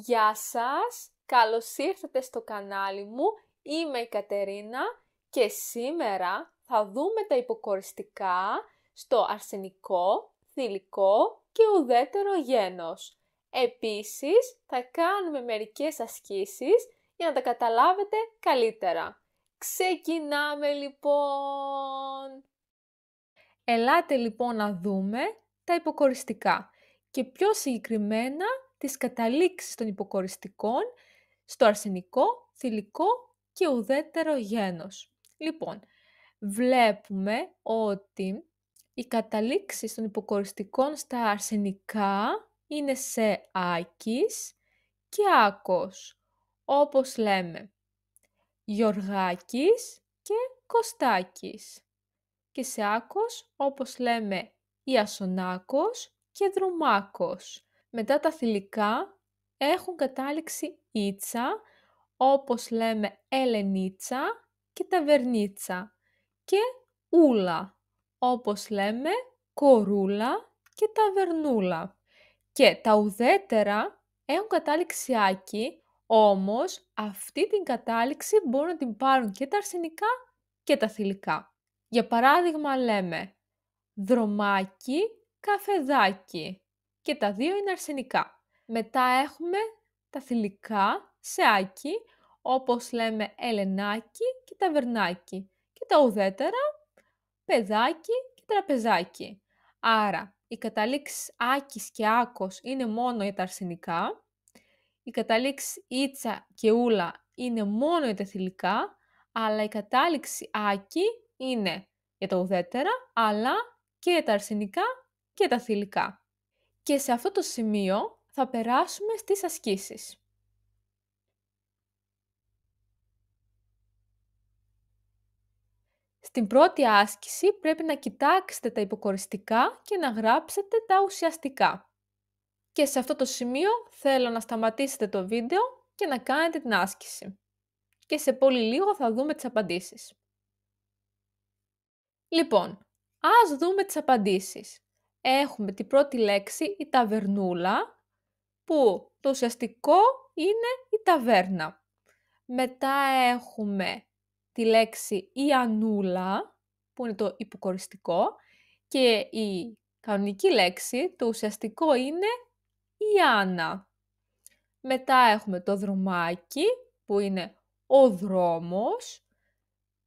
Γεια σας, καλώς ήρθατε στο κανάλι μου, είμαι η Κατερίνα και σήμερα θα δούμε τα υποκοριστικά στο αρσενικό, θηλυκό και ουδέτερο γένος. Επίσης θα κάνουμε μερικές ασκήσεις για να τα καταλάβετε καλύτερα. Ξεκινάμε λοιπόν! Ελάτε λοιπόν να δούμε τα υποκοριστικά και πιο συγκεκριμένα τις καταλήξεις των υποκοριστικών στο αρσενικό, θηλυκό και ουδέτερο γένος. Λοιπόν, βλέπουμε ότι οι καταλήξεις των υποκοριστικών στα αρσενικά είναι σε άκης και άκος, όπως λέμε Γιωργάκης και Κωστάκης. Και σε άκος, όπως λέμε Ιασονάκος και Δρουμάκος. Μετά τα θηλυκά έχουν κατάληξη ίτσα, όπως λέμε Ελενίτσα και Ταβερνίτσα. Και ούλα, όπως λέμε Κορούλα και Ταβερνούλα. Και τα ουδέτερα έχουν κατάληξη άκη, όμως αυτή την κατάληξη μπορούν να την πάρουν και τα αρσενικά και τα θηλυκά. Για παράδειγμα λέμε δρομάκι, καφεδάκι και τα δύο είναι αρσενικά. Μετά έχουμε τα θηλυκά σε άκι, όπως λέμε ελενάκι και ταβερνάκι. Και τα ουδέτερα παιδάκι και τραπεζάκι. Άρα οι καταλήξεις άκης και άκος είναι μόνο για τα αρσενικά. Οι καταλήξεις ίτσα και ούλα είναι μόνο για τα θηλυκά, αλλά η κατάληξη άκη είναι για τα ουδέτερα, αλλά και για τα αρσενικά και τα θηλυκά. Και σε αυτό το σημείο θα περάσουμε στις ασκήσεις. Στην πρώτη άσκηση πρέπει να κοιτάξετε τα υποκοριστικά και να γράψετε τα ουσιαστικά. Και σε αυτό το σημείο θέλω να σταματήσετε το βίντεο και να κάνετε την άσκηση. Και σε πολύ λίγο θα δούμε τις απαντήσεις. Λοιπόν, ας δούμε τις απαντήσεις. Έχουμε την πρώτη λέξη, η ταβερνούλα, που το ουσιαστικό είναι η ταβέρνα. Μετά έχουμε τη λέξη η ανούλα, που είναι το υποκοριστικό, και η κανονική λέξη, το ουσιαστικό είναι η Άννα. Μετά έχουμε το δρομάκι, που είναι ο δρόμος,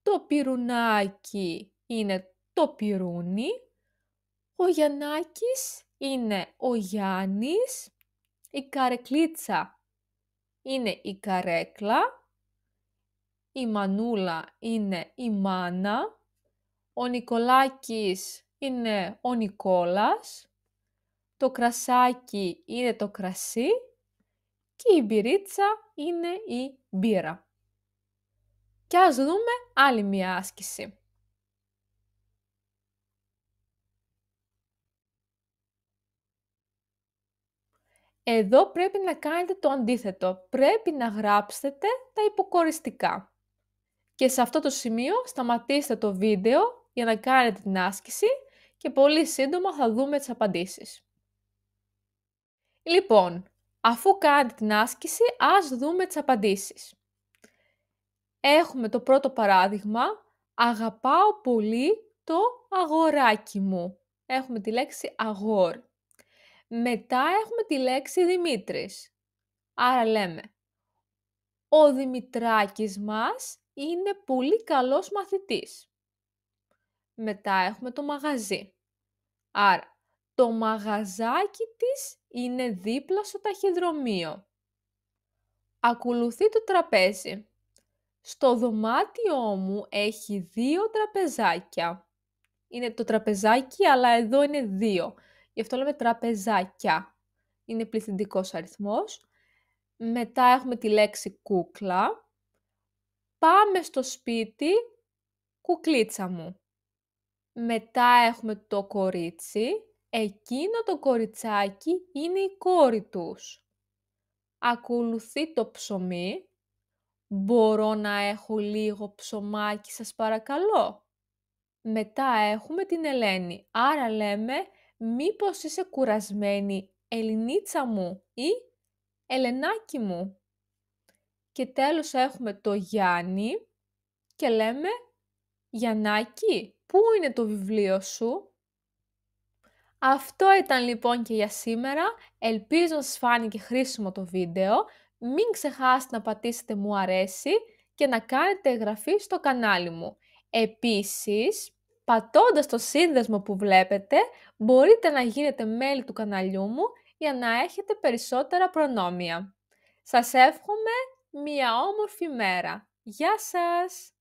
το πυρουνάκι είναι το πυρούνι, ο Γιαννάκης είναι ο Γιάννης, η καρεκλίτσα είναι η καρέκλα, η Μανούλα είναι η Μάνα, ο Νικολάκης είναι ο Νικόλας, το κρασάκι είναι το κρασί και η μπυρίτσα είναι η μπύρα. Και ας δούμε άλλη μία άσκηση. Εδώ πρέπει να κάνετε το αντίθετο. Πρέπει να γράψετε τα υποκοριστικά. Και σε αυτό το σημείο σταματήστε το βίντεο για να κάνετε την άσκηση και πολύ σύντομα θα δούμε τις απαντήσεις. Λοιπόν, αφού κάνετε την άσκηση, ας δούμε τις απαντήσεις. Έχουμε το πρώτο παράδειγμα, αγαπάω πολύ το αγοράκι μου. Έχουμε τη λέξη αγόρ. Μετά έχουμε τη λέξη Δημήτρης. Άρα λέμε, ο Δημητράκης μας είναι πολύ καλός μαθητής. Μετά έχουμε το μαγαζί. Άρα, το μαγαζάκι της είναι δίπλα στο ταχυδρομείο. Ακολουθεί το τραπέζι. Στο δωμάτιό μου έχει 2 τραπεζάκια. Είναι το τραπεζάκι, αλλά εδώ είναι 2. Γι' αυτό λέμε τραπεζάκια. Είναι πληθυντικός αριθμός. Μετά έχουμε τη λέξη κούκλα. Πάμε στο σπίτι, κουκλίτσα μου. Μετά έχουμε το κορίτσι. Εκείνο το κοριτσάκι είναι η κόρη τους. Ακολουθεί το ψωμί. Μπορώ να έχω λίγο ψωμάκι σας παρακαλώ. Μετά έχουμε την Ελένη. Άρα λέμε μήπως είσαι κουρασμένη Ελληνίτσα μου ή Ελενάκι μου. Και τέλος έχουμε το Γιάννη και λέμε Γιαννάκη, πού είναι το βιβλίο σου? Αυτό ήταν λοιπόν και για σήμερα. Ελπίζω να σας φάνηκε χρήσιμο το βίντεο. Μην ξεχάσετε να πατήσετε μου αρέσει και να κάνετε εγγραφή στο κανάλι μου. Επίσης, πατώντας το σύνδεσμο που βλέπετε, μπορείτε να γίνετε μέλη του καναλιού μου για να έχετε περισσότερα προνόμια. Σας εύχομαι μία όμορφη μέρα. Γεια σας!